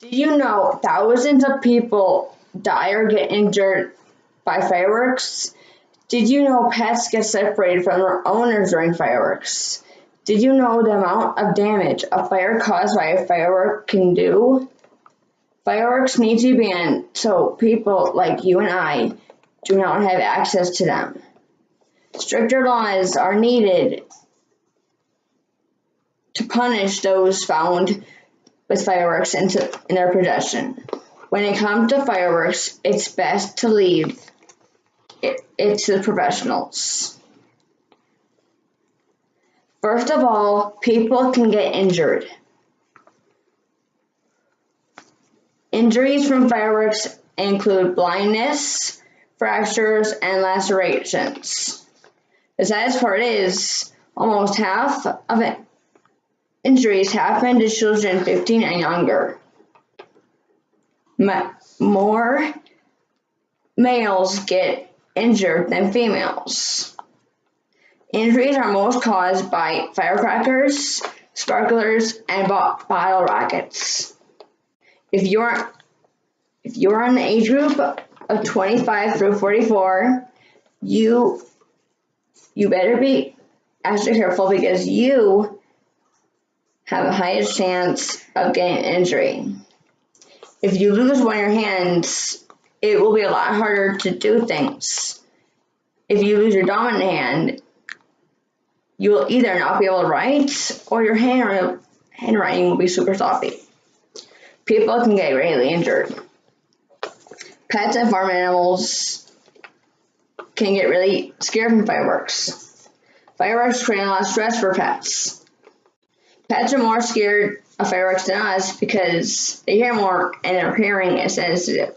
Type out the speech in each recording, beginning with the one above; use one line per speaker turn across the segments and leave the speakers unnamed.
Did you know thousands of people die or get injured by fireworks? Did you know pets get separated from their owners during fireworks? Did you know the amount of damage a fire caused by a firework can do? Fireworks need to be banned so people like you and I do not have access to them. Stricter laws are needed to punish those found with fireworks in their possession. When it comes to fireworks, it's best to leave it to the professionals. First of all, people can get injured. Injuries from fireworks include blindness, fractures, and lacerations. The saddest part is almost half of injuries happen to children 15 and younger. More males get injured than females. Injuries are most caused by firecrackers, sparklers, and bottle rockets. If you're in the age group of 25 through 44, you better be extra careful because you have the highest chance of getting an injury. If you lose one of your hands, it will be a lot harder to do things. If you lose your dominant hand, you will either not be able to write or your handwriting will be super sloppy. People can get really injured. Pets and farm animals can get really scared from fireworks. Fireworks create a lot of stress for pets. Pets are more scared of fireworks than us because they hear more and their hearing is sensitive.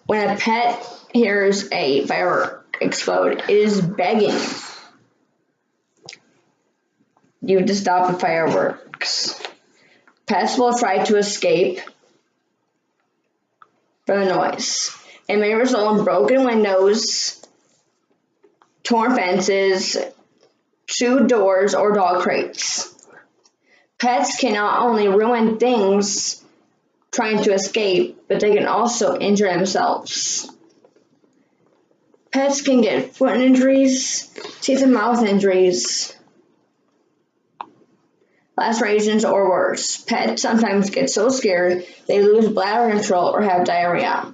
When a pet hears a firework explode, it is begging you to stop the fireworks. Pets will try to escape from the noise. It may result in broken windows, torn fences, chewed doors, or dog crates. Pets can not only ruin things trying to escape, but they can also injure themselves. Pets can get foot injuries, teeth and mouth injuries, lacerations, or worse. Pets sometimes get so scared they lose bladder control or have diarrhea.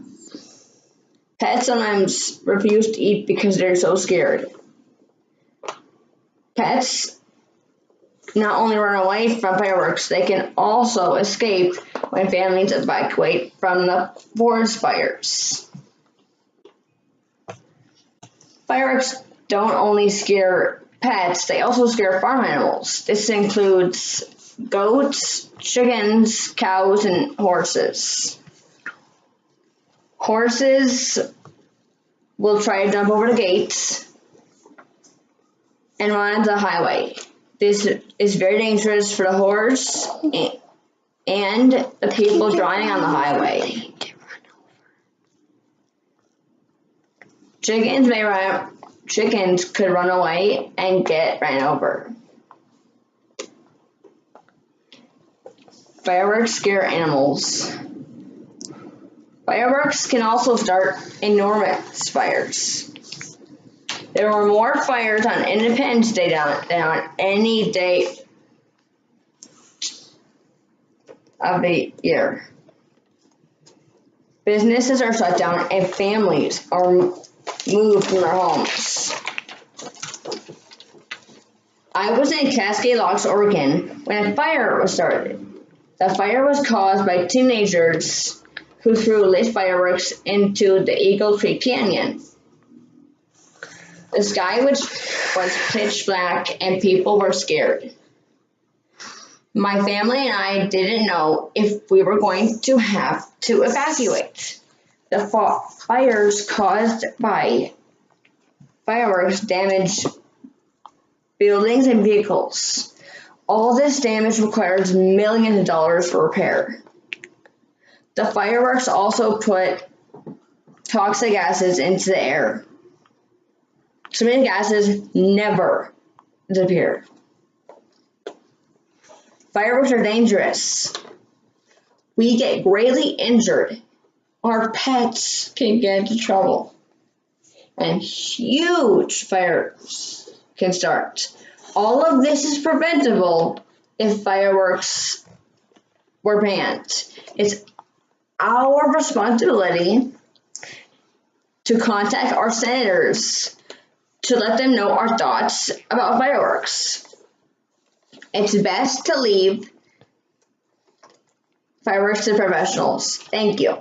Pets sometimes refuse to eat because they're so scared. Pets not only run away from fireworks, they can also escape when families evacuate from the forest fires. Fireworks don't only scare pets, they also scare farm animals. This includes goats, chickens, cows, and horses. Horses will try to jump over the gates and run onto the highway. This is very dangerous for the horse and the people driving on the highway. Chickens could run away and get ran over. Fireworks scare animals. Fireworks can also start enormous fires. There were more fires on Independence Day than on any day of the year. Businesses are shut down and families are moved from their homes. I was in Cascade Locks, Oregon, when a fire was started. The fire was caused by teenagers who threw lit fireworks into the Eagle Creek Canyon. The sky was pitch black and people were scared. My family and I didn't know if we were going to have to evacuate. The fires caused by fireworks damaged buildings and vehicles. All this damage requires millions of dollars for repair. The fireworks also put toxic gases into the air. So many gases never disappear. Fireworks are dangerous. We get greatly injured. Our pets can get into trouble. And huge fires can start. All of this is preventable if fireworks were banned. It's our responsibility to contact our senators to let them know our thoughts about fireworks. It's best to leave fireworks to professionals. Thank you.